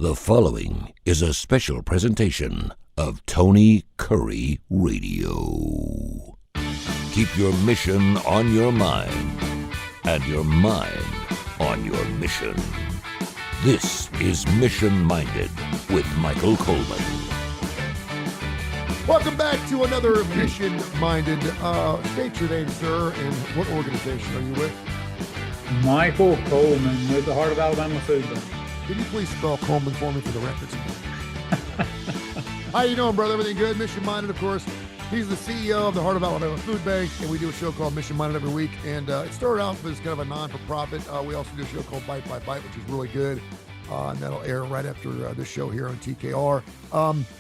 The following is a special presentation of Tony Curry Radio. Keep your mission on your mind and your mind on your mission. This is Mission Minded with Michael Coleman. Welcome back to another Mission Minded. State your name, sir, and what organization are you with? Michael Coleman with the Heart of Alabama Food Bank. Can you please spell Coleman for me for the records? How you doing, brother? Everything good? Mission Minded, of course. He's the CEO of the Heart of Alabama Food Bank, and we do a show called Mission Minded every week. And it started out as kind of a non-for-profit. We also do a show called Bite by Bite, which is really good. And that'll air right after this show here on TKR.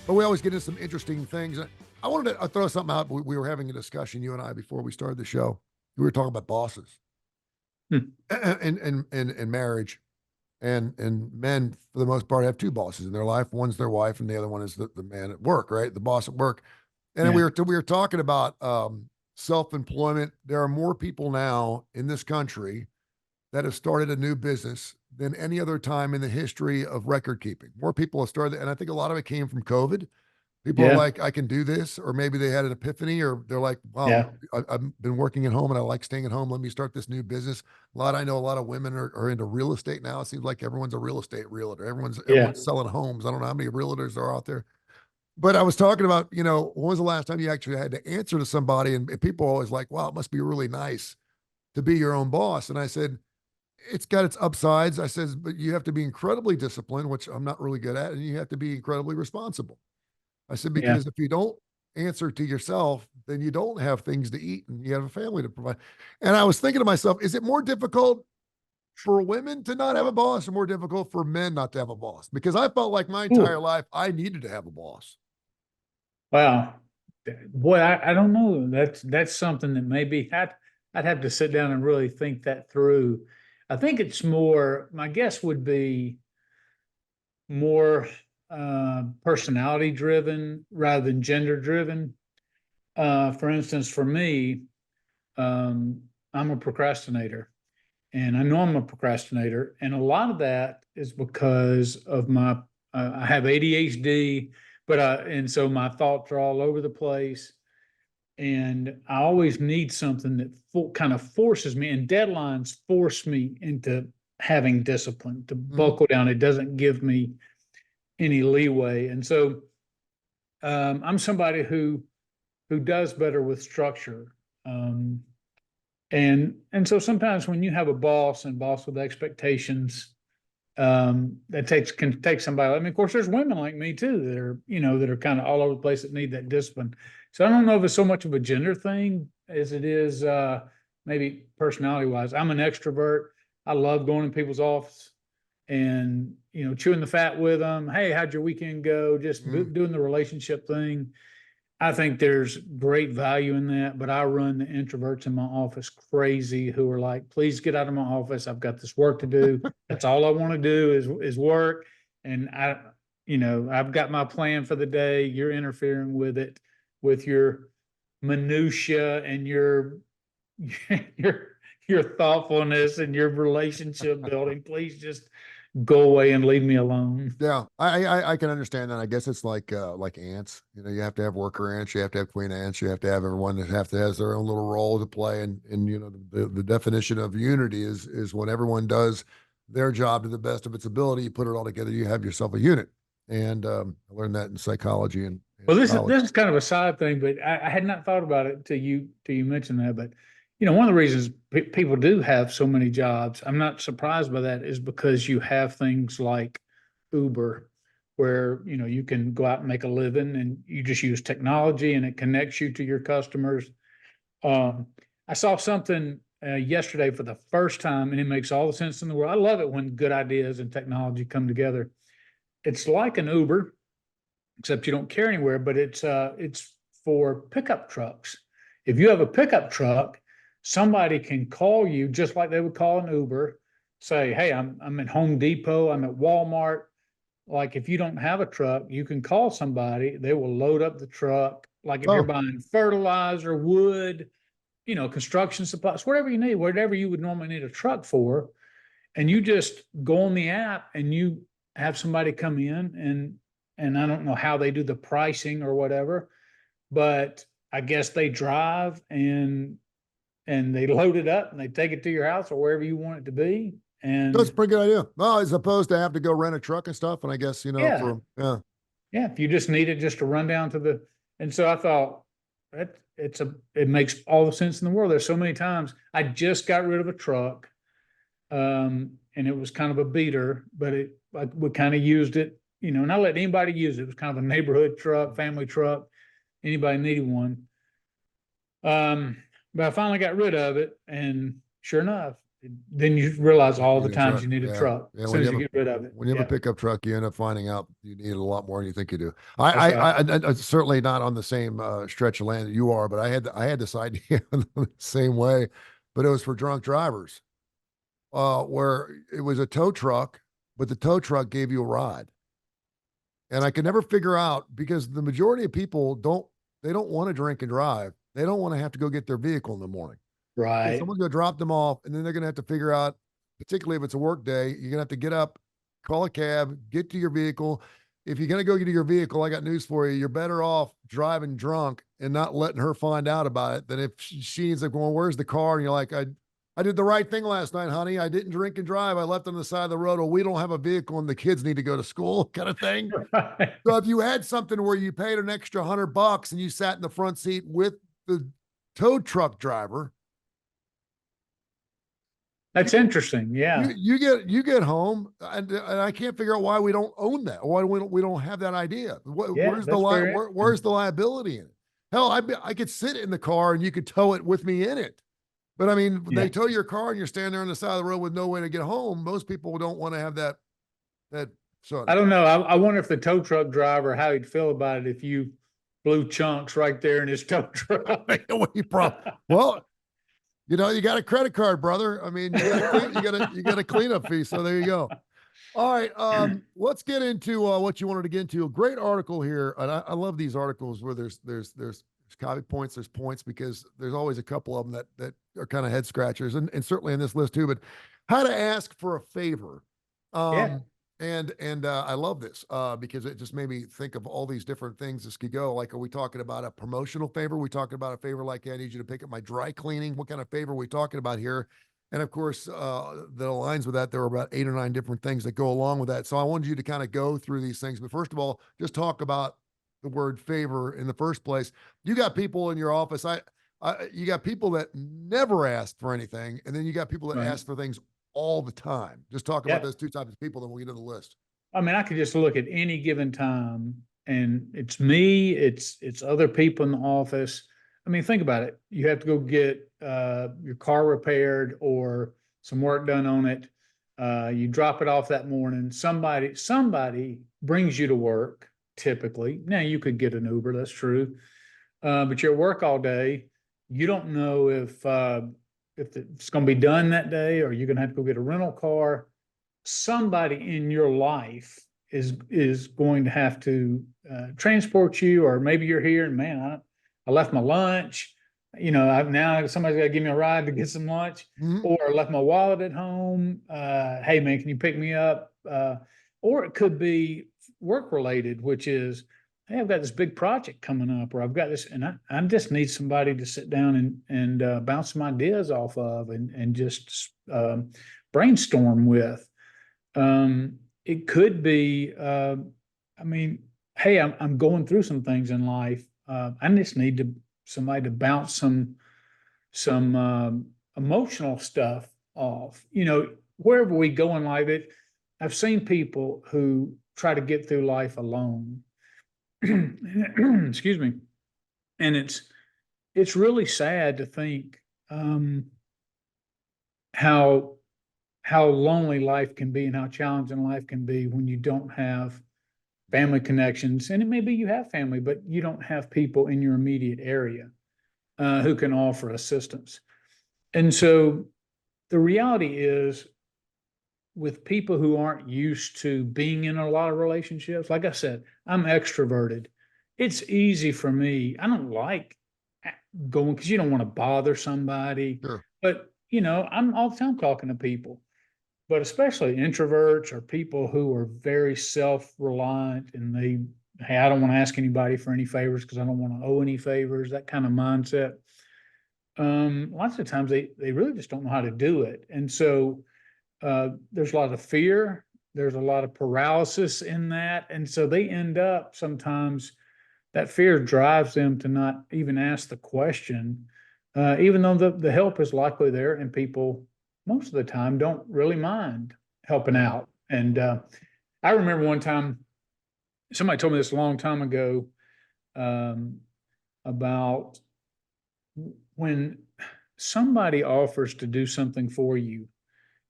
But we always get into some interesting things. I wanted to throw something out. We were having a discussion, you and I, before we started the show. We were talking about bosses and marriage. And men, for the most part, have two bosses in their life. One's their wife, and the other one is the man at work, right? The boss at work. And then we were talking about self-employment. There are more people now in this country that have started a new business than any other time in the history of record keeping. More people have started, and I think a lot of it came from COVID. People are like, I can do this, or maybe they had an epiphany, or they're like, wow, I've been working at home and I like staying at home. Let me start this new business. I know a lot of women are into real estate now. It seems like everyone's a real estate realtor. Everyone's selling homes. I don't know how many realtors are out there. But I was talking about, when was the last time you actually had to answer to somebody? And people are always like, wow, it must be really nice to be your own boss. And I said, it's got its upsides. I says, but you have to be incredibly disciplined, which I'm not really good at, and you have to be incredibly responsible. I said, because if you don't answer to yourself, then you don't have things to eat and you have a family to provide. And I was thinking to myself, is it more difficult for women to not have a boss or more difficult for men not to have a boss? Because I felt like my entire life, I needed to have a boss. Wow. Boy, I don't know. That's something that maybe I'd have to sit down and really think that through. I think it's more, my guess would be more personality driven rather than gender driven. For instance, for me, I'm a procrastinator, and I know I'm a procrastinator. And a lot of that is because of my, I have ADHD, and so my thoughts are all over the place. And I always need something that kind of forces me, and deadlines force me into having discipline to buckle down. It doesn't give me any leeway. And so I'm somebody who does better with structure. And so sometimes when you have a boss with expectations, that can take somebody. I mean, of course, there's women like me too that are kind of all over the place that need that discipline. So I don't know if it's so much of a gender thing as it is maybe personality wise. I'm an extrovert. I love going in people's office and chewing the fat with them. Hey, how'd your weekend go? Just doing the relationship thing. I think there's great value in that, but I run the introverts in my office crazy who are like, please get out of my office. I've got this work to do. That's all I want to do is work. And I've got my plan for the day. You're interfering with it, with your minutia and your thoughtfulness and your relationship building. Please just go away and leave me alone. Yeah, I can understand that. I guess it's like ants. You have to have worker ants, you have to have queen ants, you have to have everyone that has their own little role to play. And the definition of unity is when everyone does their job to the best of its ability. You put it all together, you have yourself a unit. And I learned that in psychology. And well, this is kind of a side thing, but I had not thought about it till you mentioned that. But one of the reasons people do have so many jobs, I'm not surprised by that, is because you have things like Uber, where, you can go out and make a living and you just use technology and it connects you to your customers. I saw something yesterday for the first time, and it makes all the sense in the world. I love it when good ideas and technology come together. It's like an Uber, except you don't care anywhere, but it's for pickup trucks. If you have a pickup truck, somebody can call you just like they would call an Uber, say, hey, I'm at Home Depot, I'm at Walmart. Like, if you don't have a truck, you can call somebody, they will load up the truck. Like if you're buying fertilizer, wood, construction supplies, whatever you need, whatever you would normally need a truck for. And you just go on the app and you have somebody come in and I don't know how they do the pricing or whatever, but I guess they drive and they load it up and they take it to your house or wherever you want it to be. And That's a pretty good idea. Well, as opposed to have to go rent a truck and stuff. And I guess, Yeah. yeah. if you just need it just to run down to the, and so I thought that it makes all the sense in the world. There's so many times I just got rid of a truck. And it was kind of a beater, but we kind of used it, not let anybody use it. It was kind of a neighborhood truck, family truck. Anybody needed one. But I finally got rid of it, and sure enough, then you realize all the times you need a truck as soon as you get rid of it. When you have a pickup truck, you end up finding out you need it a lot more than you think you do. I certainly not on the same stretch of land that you are, but I had this idea the same way, but it was for drunk drivers, where it was a tow truck, but the tow truck gave you a ride. And I could never figure out, because the majority of people don't want to drink and drive. They don't want to have to go get their vehicle in the morning. Right. Someone's going to drop them off, and then they're going to have to figure out, particularly if it's a work day, you're going to have to get up, call a cab, get to your vehicle. If you're going to go get to your vehicle, I got news for you. You're better off driving drunk and not letting her find out about it than if she ends up going, where's the car? And you're like, I did the right thing last night, honey. I didn't drink and drive. I left on the side of the road. Well, we don't have a vehicle and the kids need to go to school, kind of thing. Right. So if you had something where you paid an extra $100 and you sat in the front seat with the tow truck driver, that's interesting. Yeah. you get home, and I can't figure out why we don't own that. Why we don't have that idea? Where's the liability in it? Hell, I could sit in the car and you could tow it with me in it. But I mean, they tow your car and you're standing there on the side of the road with no way to get home. Most people don't want to have that. So I don't know. I wonder if the tow truck driver, how he'd feel about it if you blew chunks right there in his tow truck. Well, you got a credit card, brother. I mean, you got a cleanup fee. So there you go. All right. Let's get into what you wanted to get into. A great article here. And I love these articles where there's copy points, there's points, because there's always a couple of them that are kind of head scratchers, and certainly in this list too. But how to ask for a favor. And I love this because it just made me think of all these different things this could go. Like, are we talking about a promotional favor? Are we talking about a favor like, hey, I need you to pick up my dry cleaning? What kind of favor are we talking about here? And of course, that aligns with that. There are about 8 or 9 different things that go along with that. So I wanted you to kind of go through these things. But first of all, just talk about the word favor in the first place. You got people in your office. You got people that never ask for anything, and then you got people that ask for things all the time. Just talk about those two types of people, then we'll get to the list. I mean, I could just look at any given time, and it's me, it's other people in the office. I mean, think about it. You have to go get your car repaired or some work done on it. You drop it off that morning. Somebody brings you to work. Typically, now you could get an Uber. That's true, but you're at work all day. You don't know if it's going to be done that day, or you're going to have to go get a rental car. Somebody in your life is going to have to transport you, or maybe you're here and, man, I left my lunch. Now somebody's got to give me a ride to get some lunch, or I left my wallet at home. Hey man, can you pick me up? Or it could be work related, which is, hey, I've got this big project coming up, or I've got this, and I just need somebody to sit down and bounce some ideas off of and just brainstorm with. It could be, hey, I'm going through some things in life. I just need somebody to bounce some emotional stuff off. Wherever we go in life, I've seen people who try to get through life alone. Excuse me. And it's really sad to think how lonely life can be and how challenging life can be when you don't have family connections. And it may be you have family, but you don't have people in your immediate area who can offer assistance. And so the reality is, with people who aren't used to being in a lot of relationships, like I said, I'm extroverted. It's easy for me. I don't like going because you don't want to bother somebody. Sure. But, I'm all the time talking to people. but especially introverts or people who are very self-reliant and hey, I don't want to ask anybody for any favors because I don't want to owe any favors, that kind of mindset. Lots of times they really just don't know how to do it. And so there's a lot of fear, there's a lot of paralysis in that. And so they end up sometimes that fear drives them to not even ask the question, even though the help is likely there and people most of the time don't really mind helping out. And I remember one time, somebody told me this a long time ago, about when somebody offers to do something for you,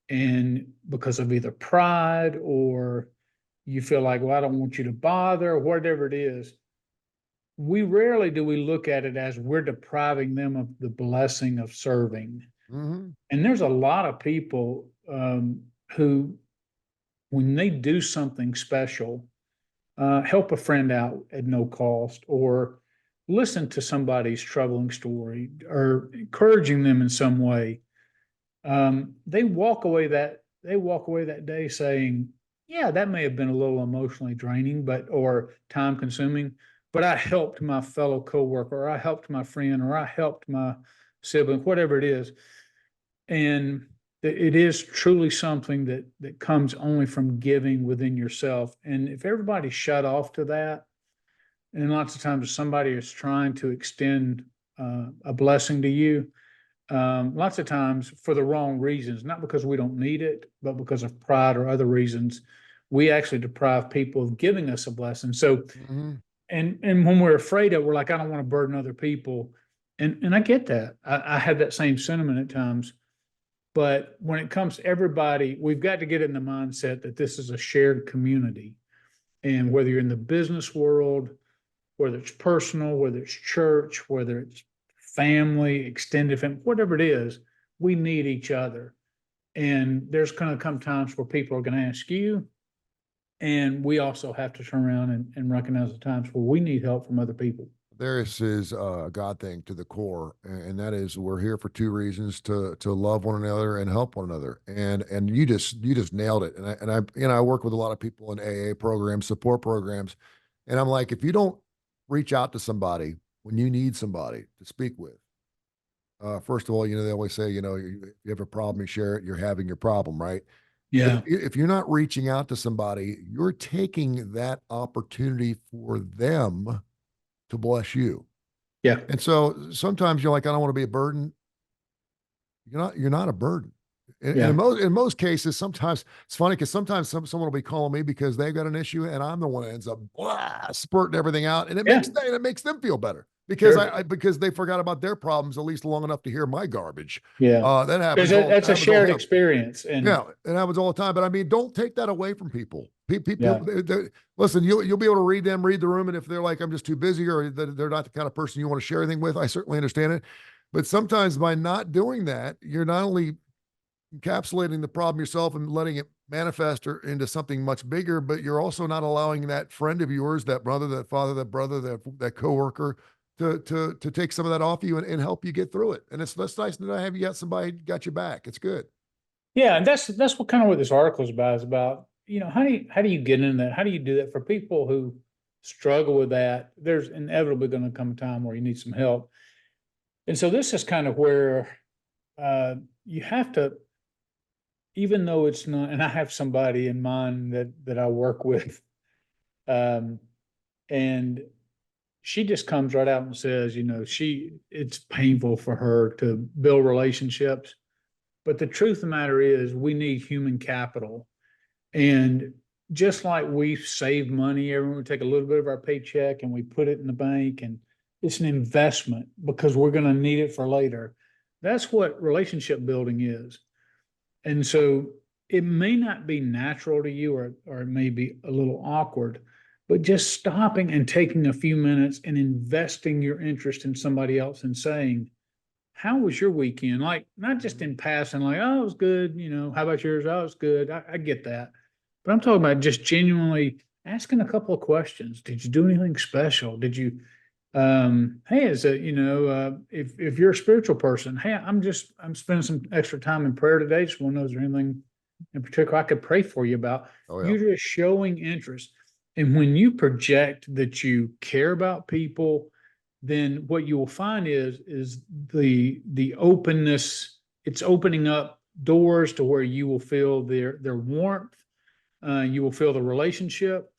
and because of either pride or you feel like, well, I don't want you to bother or whatever it is, we rarely do we look at it as we're depriving them of the blessing of serving. Mm-hmm. And there's a lot of people who, when they do something special, help a friend out at no cost, or listen to somebody's troubling story, or encouraging them in some way, they walk away that day saying, yeah, that may have been a little emotionally draining, or time consuming, but I helped my fellow coworker, or I helped my friend, or I helped my sibling, whatever it is. And it is truly something that comes only from giving within yourself. And if everybody's shut off to that, and lots of times somebody is trying to extend a blessing to you, lots of times for the wrong reasons, not because we don't need it, but because of pride or other reasons, we actually deprive people of giving us a blessing. So, Mm-hmm. and when we're afraid of it, we're like, I don't want to burden other people. And I get that. I have that same sentiment at times. But when it comes to everybody, we've got to get in the mindset that this is a shared community. And whether you're in the business world, whether it's personal, whether it's church, whether it's family, extended family, whatever it is, we need each other. And there's going to come times where people are going to ask you, and we also have to turn around and recognize the times where we need help from other people. This is a God thing to the core, and that is we're here for two reasons: to love one another and help one another. And you just nailed it. And I work with a lot of people in AA programs, support programs, and I'm like, if you don't reach out to somebody when you need somebody to speak with, first of all, they always say, you have a problem, you share it, you're having your problem, right? Yeah. If you're not reaching out to somebody, you're taking that opportunity for them to bless you. Yeah. And so sometimes you're like, I don't want to be a burden. You're not a burden. And in most cases, sometimes it's funny because sometimes someone will be calling me because they've got an issue and I'm the one that ends up spurting everything out, and it makes them feel better because because they forgot about their problems at least long enough to hear my garbage. Yeah. That happens. That's a shared experience. And yeah, it happens all the time. But I mean, don't take that away from people. People, listen, you'll be able to read the room, and if they're like, I'm just too busy, or they're not the kind of person you want to share anything with, I certainly understand it. But sometimes by not doing that, you're not only encapsulating the problem yourself and letting it manifest into something much bigger, but you're also not allowing that friend of yours, that brother, that father, that brother, that coworker, to take some of that off you and help you get through it. And it's nice to have you got somebody got your back. It's good. Yeah, and that's what kind of what this article is about. Is about, how do you get into that? How do you do that for people who struggle with that? There's inevitably going to come a time where you need some help. And so this is kind of where you have to, even though it's not, and I have somebody in mind that I work with, and she just comes right out and says, it's painful for her to build relationships. But the truth of the matter is we need human capital. And just like we save money, everyone take a little bit of our paycheck and we put it in the bank, and it's an investment because we're going to need it for later. That's what relationship building is. And so it may not be natural to you, or it may be a little awkward, but just stopping and taking a few minutes and investing your interest in somebody else and saying, how was your weekend? Like, not just in passing, like, oh, it was good. How about yours? Oh, it was good. I get that. But I'm talking about just genuinely asking a couple of questions. Did you do anything special? Did you, hey, is it, if you're a spiritual person, hey, I'm spending some extra time in prayer today. Just want to know, is there anything in particular, I could pray for you about. Oh, yeah. You're just showing interest. And when you project that you care about people, then what you will find is the openness, it's opening up doors to where you will feel their warmth, you will feel the relationship.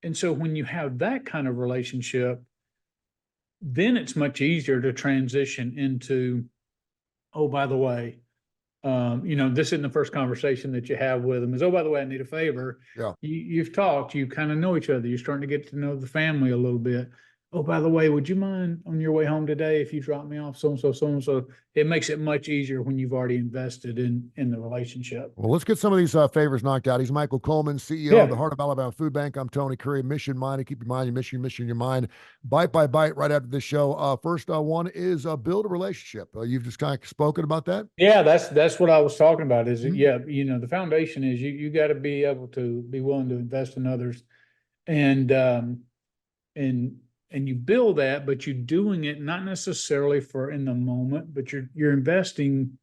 And so when you have that kind of relationship, then it's much easier to transition into, oh, by the way, this isn't the first conversation that you have with them is, oh, by the way, I need a favor. Yeah. You've talked, you kind of know each other. You're starting to get to know the family a little bit. Oh, by the way, would you mind on your way home today if you drop me off so-and-so, so-and-so? It makes it much easier when you've already invested in the relationship. Well, let's get some of these favors knocked out. He's Michael Coleman, CEO of the Heart of Alabama Food Bank. I'm Tony Curry, mission minded. Keep your mind, your mission, your mind. Bite by bite right after this show. First one is build a relationship. You've just kind of spoken about that. Yeah, that's what I was talking about is, the foundation is you got to be able to be willing to invest in others and you build that, but you're doing it not necessarily for in the moment, but you're investing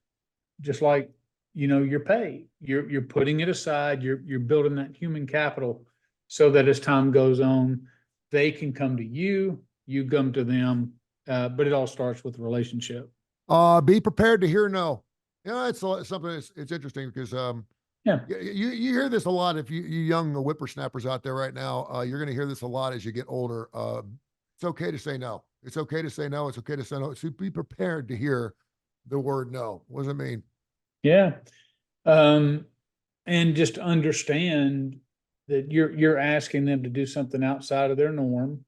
just like, your pay. You're putting it aside. You're building that human capital so that as time goes on, they can come to you, you come to them. But it all starts with the relationship. Be prepared to hear no. It's something it's interesting because you hear this a lot. If you young whippersnappers out there right now, you're going to hear this a lot as you get older. It's okay to say no. It's okay to say no. It's okay to say no. So be prepared to hear the word no. What does it mean? Yeah. And just understand that you're asking them to do something outside of their norm.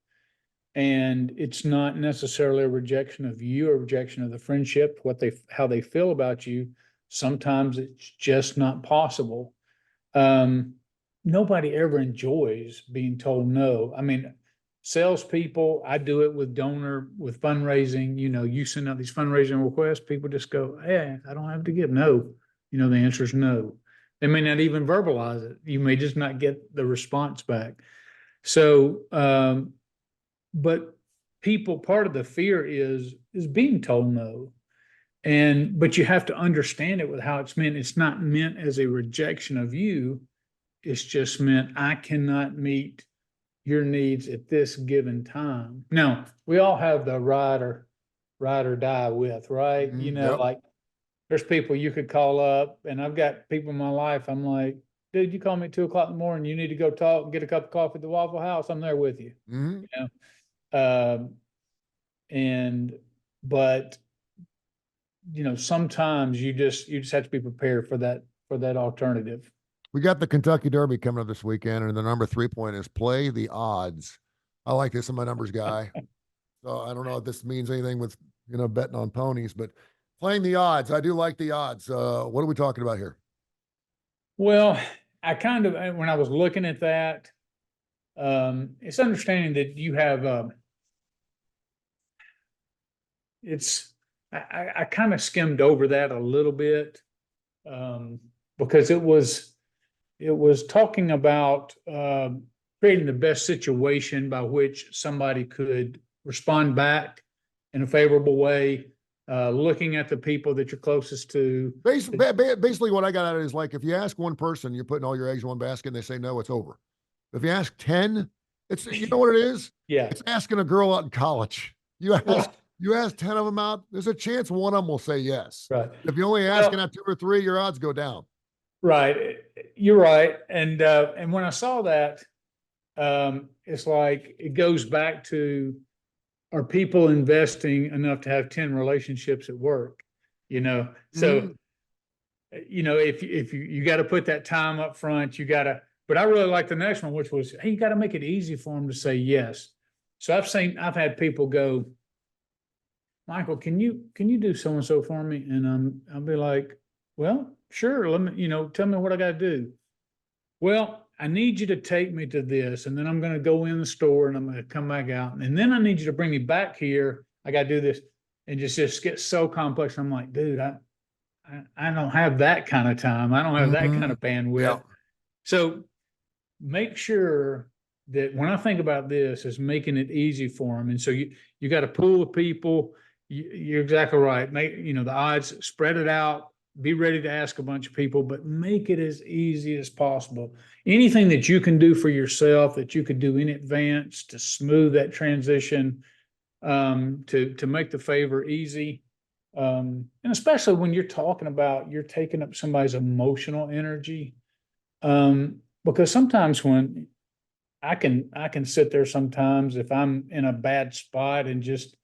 And it's not necessarily a rejection of you or rejection of the friendship, how they feel about you. Sometimes it's just not possible. Nobody ever enjoys being told no. I mean, salespeople, I do it with fundraising, you send out these fundraising requests, people just go, hey, I don't have to give no. The answer is no. They may not even verbalize it. You may just not get the response back. So, but part of the fear is being told no. But you have to understand it with how it's meant. It's not meant as a rejection of you. It's just meant I cannot meet your needs at this given time. Now, we all have the ride or die with, right? Yep. Like there's people you could call up, and I've got people in my life. I'm like, dude, you call me at 2:00 in the morning. You need to go talk and get a cup of coffee at the Waffle House. I'm there with you. Mm-hmm. But sometimes you just have to be prepared for that alternative. We got the Kentucky Derby coming up this weekend, and the number 3 point is play the odds. I like this. I'm a numbers guy. So I don't know if this means anything with, betting on ponies, but playing the odds. I do like the odds. What are we talking about here? Well, when I was looking at that, it's understanding that you have, I kind of skimmed over that a little bit, because it was talking about creating the best situation by which somebody could respond back in a favorable way, looking at the people that you're closest to. Basically, what I got out of it is like, if you ask one person, you're putting all your eggs in one basket, and they say no, it's over. If you ask 10, it's, you know what it is? Yeah. It's asking a girl out in college. You ask 10 of them out, there's a chance one of them will say yes. Right. If you only asking out 2 or 3, your odds go down. Right. You're right. And when I saw that, it's like, it goes back to, are people investing enough to have 10 relationships at work? So, if you got to put that time up front, but I really like the next one, which was, hey, you got to make it easy for them to say yes. So I've had people go, Michael, can you do so-and-so for me? And I'll be like, well, sure. Let me, tell me what I got to do. Well, I need you to take me to this, and then I'm going to go in the store and I'm going to come back out. And then I need you to bring me back here. I got to do this, and just get so complex. I'm like, dude, I don't have that kind of time. I don't have that kind of bandwidth. Yeah. So make sure that when I think about this, is making it easy for them. And so you got a pool of people. You're exactly right. Make, the odds, spread it out be ready to ask a bunch of people, but make it as easy as possible. Anything that you can do for yourself, that you could do in advance to smooth that transition, to make the favor easy. And especially when you're talking about, you're taking up somebody's emotional energy. Because sometimes when I can sit there sometimes if I'm in a bad spot and just,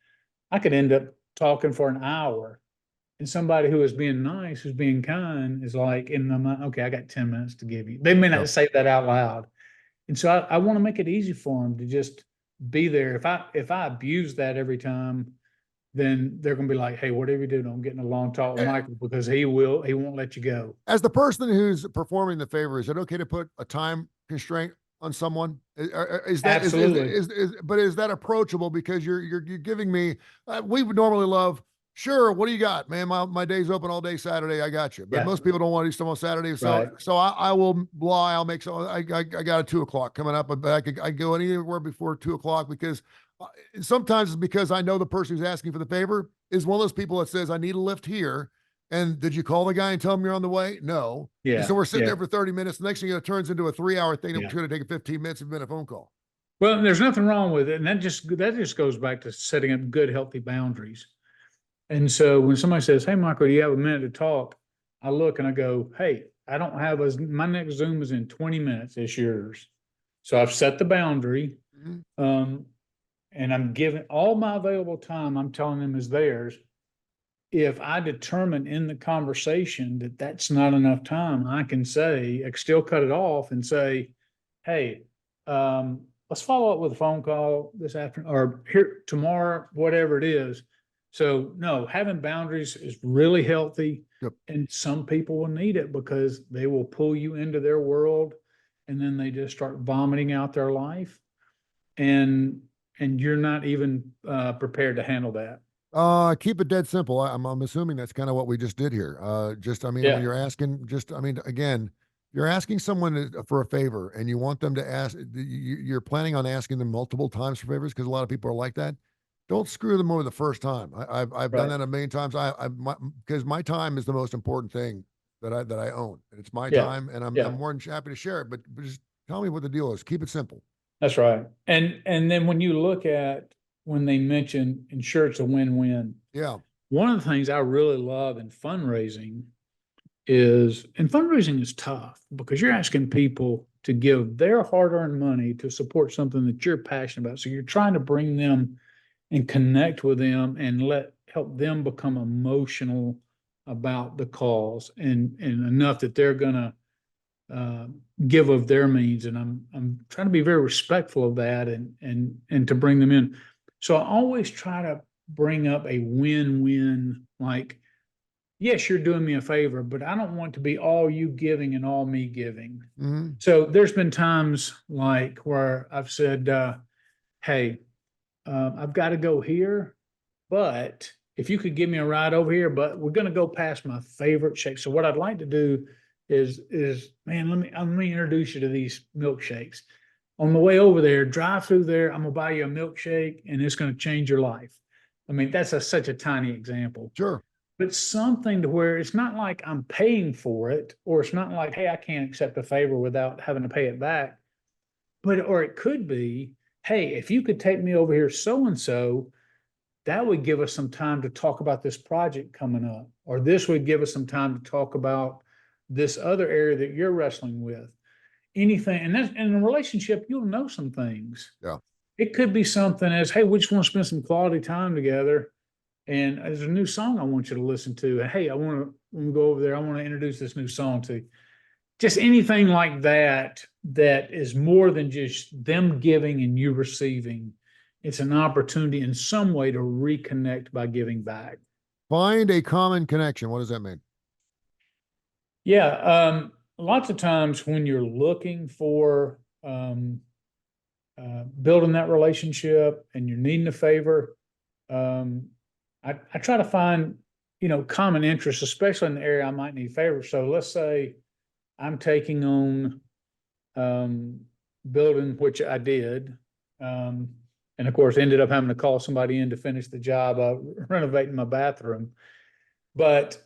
I could end up talking for an hour. And somebody who is being nice, who's being kind, is like in my mind, okay, I got 10 minutes to give you. They may not say that out loud. And so I want to make it easy for them to just be there. If I abuse that every time, then they're going to be like, hey, whatever you do, don't get in a long talk with Michael, because he won't let you go. As the person who's performing the favor, is it okay to put a time constraint on someone? Is that, Absolutely. but is that approachable? Because you're giving me, we would normally love, sure, what do you got, man? My day's open all day Saturday. I got you. But Yeah. most people don't want to do stuff on Saturday. So, Right. so I will lie. I'll make so I got a 2:00 coming up, but I go anywhere before 2:00 because sometimes it's because I know the person who's asking for the favor is one of those people that says, I need a lift here. And did you call the guy and tell him you're on the way? No. Yeah. And so we're sitting yeah. there for 30 minutes. The next thing it turns into a 3-hour thing that Yeah. was going to take 15 minutes and been a phone call. Well, there's nothing wrong with it. And that just goes back to setting up good, healthy boundaries. And so when somebody says, hey, Michael, do you have a minute to talk? I look and I go, hey, I don't have my next Zoom is in 20 minutes. It's yours. So I've set the boundary. Mhm. And I'm giving all my available time, I'm telling them is theirs. If I determine in the conversation that that's not enough time, I can still cut it off and say, hey, let's follow up with a phone call this afternoon or here tomorrow, whatever it is. So no, having boundaries is really healthy. Yep. And some people will need it because they will pull you into their world and then they just start vomiting out their life. And you're not even prepared to handle that. Keep it dead simple. I'm assuming that's kind of what we just did here. When you're asking, again, you're asking someone for a favor and you want them to ask, you're planning on asking them multiple times for favors because a lot of people are like that. Don't screw them over the first time. I've done Right. that a million times. Because my time is the most important thing that I own. And it's my Yeah. time, and I'm more than happy to share it. But just tell me what the deal is. Keep it simple. That's right. And then when you look at when they mention it's a win-win. Yeah. One of the things I really love in fundraising and fundraising is tough because you're asking people to give their hard-earned money to support something that you're passionate about. So you're trying to bring them and connect with them and help them become emotional about the cause and enough that they're gonna give of their means. And I'm trying to be very respectful of that and to bring them in. So I always try to bring up a win-win, like, yes, you're doing me a favor, but I don't want to be all you giving and all me giving. Mm-hmm. So there's been times like where I've said, hey, I've got to go here, but if you could give me a ride over here, but we're going to go past my favorite shake. So what I'd like to do is man, let me introduce you to these milkshakes. On the way over there, drive through there. I'm gonna buy you a milkshake, and it's going to change your life. I mean, that's such a tiny example. Sure. But something to where it's not like I'm paying for it, or it's not like, hey, I can't accept a favor without having to pay it back. Or it could be, hey, if you could take me over here so-and-so, that would give us some time to talk about this project coming up, or this would give us some time to talk about this other area that you're wrestling with. Anything, and that's in a relationship, you'll know some things. Yeah. It could be something as, hey, we just want to spend some quality time together. And there's a new song I want you to listen to. And hey, when we go over there, I want to introduce this new song to you. Just anything like that is more than just them giving and you receiving. It's an opportunity in some way to reconnect by giving back. Find a common connection. What does that mean? Yeah. Lots of times when you're looking for building that relationship and you're needing a favor, I try to find, common interests, especially in the area I might need favors. So let's say I'm taking on building, which I did, and of course ended up having to call somebody in to finish the job of renovating my bathroom. But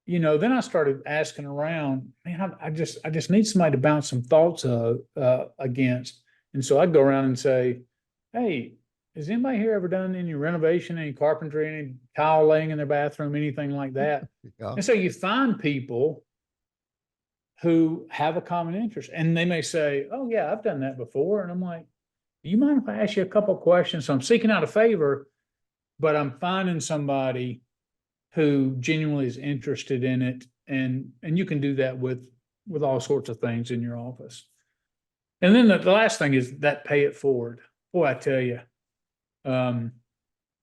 then I started asking around, man, I just need somebody to bounce some thoughts against. And so I'd go around and say, hey, has anybody here ever done any renovation, any carpentry, any tile laying in their bathroom, anything like that? Yeah. And so you find people who have a common interest, and they may say, oh yeah, I've done that before. And I'm like, do you mind if I ask you a couple of questions? So I'm seeking out a favor, but I'm finding somebody who genuinely is interested in it. And you can do that with all sorts of things in your office. And then the last thing is that pay it forward. Boy, I tell you.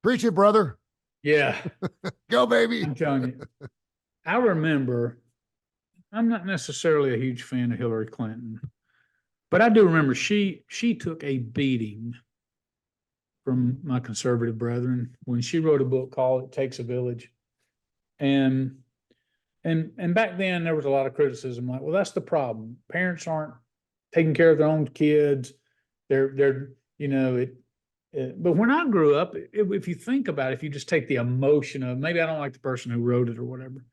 Preach it, brother. Yeah. Go, baby. I'm telling you. I remember, I'm not necessarily a huge fan of Hillary Clinton, but I do remember she took a beating from my conservative brethren when she wrote a book called It Takes a Village. And back then there was a lot of criticism, like, well, that's the problem. Parents aren't taking care of their own kids. They're but when I grew up, if you think about it, if you just take the emotion of, maybe I don't like the person who wrote it or whatever,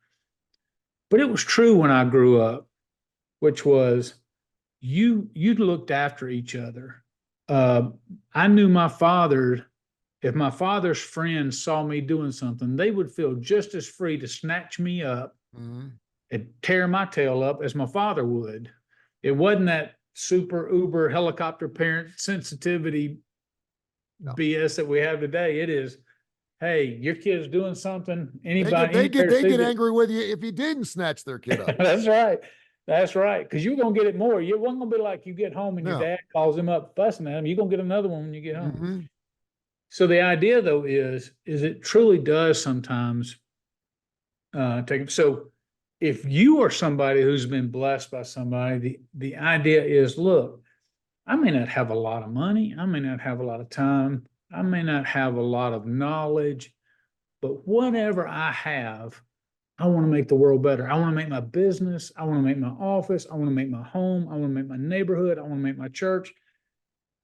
but it was true when I grew up, which was you looked after each other. I knew my father, if my father's friends saw me doing something, they would feel just as free to snatch me up and tear my tail up as my father would. It wasn't that super uber helicopter parent sensitivity BS that we have today. It is, hey, your kid's doing something. Anybody they get angry with you if you didn't snatch their kid up. That's right. That's right. Because you're gonna get it more. You wasn't gonna be like you get home and your dad calls him up fussing at him. You're gonna get another one when you get home. So the idea though is it truly does sometimes take. So if you are somebody who's been blessed by somebody, the idea is, look, I may not have a lot of money. I may not have a lot of time. I may not have a lot of knowledge, but whatever I have, I want to make the world better. I want to make my business. I want to make my office. I want to make my home. I want to make my neighborhood. I want to make my church.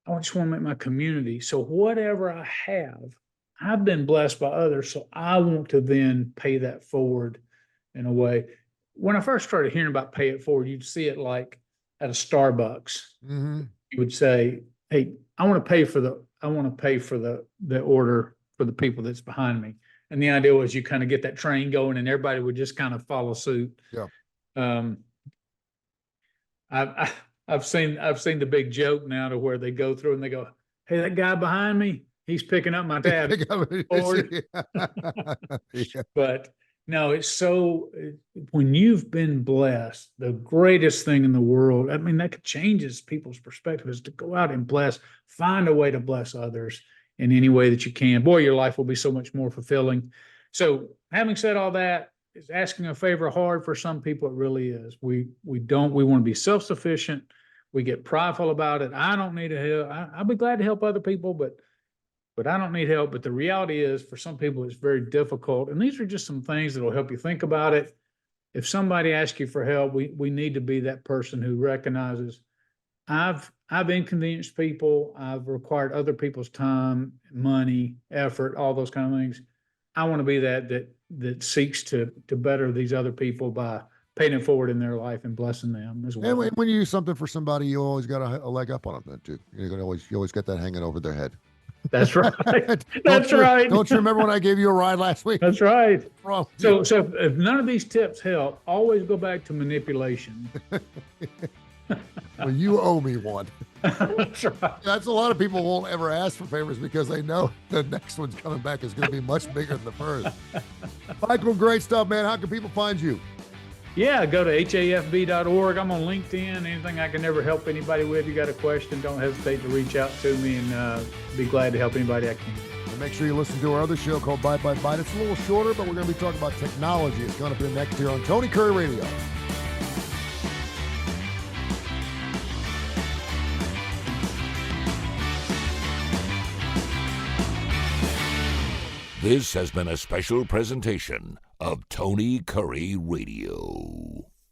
I just want to make my community. So whatever I have, I've been blessed by others. So I want to then pay that forward in a way. When I first started hearing about pay it forward, you'd see it like at a Starbucks. You would say, hey, I want to pay for the order for the people that's behind me. And the idea was you kind of get that train going and everybody would just kind of follow suit. Yeah. I've seen the big joke now to where they go through and they go, hey, that guy behind me, he's picking up my tab. But no, it's so, when you've been blessed, the greatest thing in the world, I mean, that changes people's perspective, is to go out and find a way to bless others in any way that you can. Boy, your life will be so much more fulfilling. So having said all that, is asking a favor hard for some people? It really is. We want to be self-sufficient. We get prideful about it. I don't need help. I'll be glad to help other people, but I don't need help. But the reality is, for some people, it's very difficult. And these are just some things that will help you think about it. If somebody asks you for help, we need to be that person who recognizes, I've inconvenienced people. I've required other people's time, money, effort, all those kind of things. I want to be that seeks to better these other people by paying it forward in their life and blessing them as well. And when you do something for somebody, you always got a leg up on them then too. You always get that hanging over their head. That's right. That's right. Don't you remember when I gave you a ride last week? That's right. So if none of these tips help, always go back to manipulation. Well, you owe me one. That's right. That's a lot of people won't ever ask for favors because they know the next one's coming back is going to be much bigger than the first. Michael, great stuff, man. How can people find you? Yeah, go to hafb.org. I'm on LinkedIn. Anything I can ever help anybody with, you got a question, don't hesitate to reach out to me, and be glad to help anybody I can. And make sure you listen to our other show called Bite, Bite, Bite. It's a little shorter, but we're going to be talking about technology. It's going to be next here on Tony Curry Radio. This has been a special presentation of Tony Curry Radio.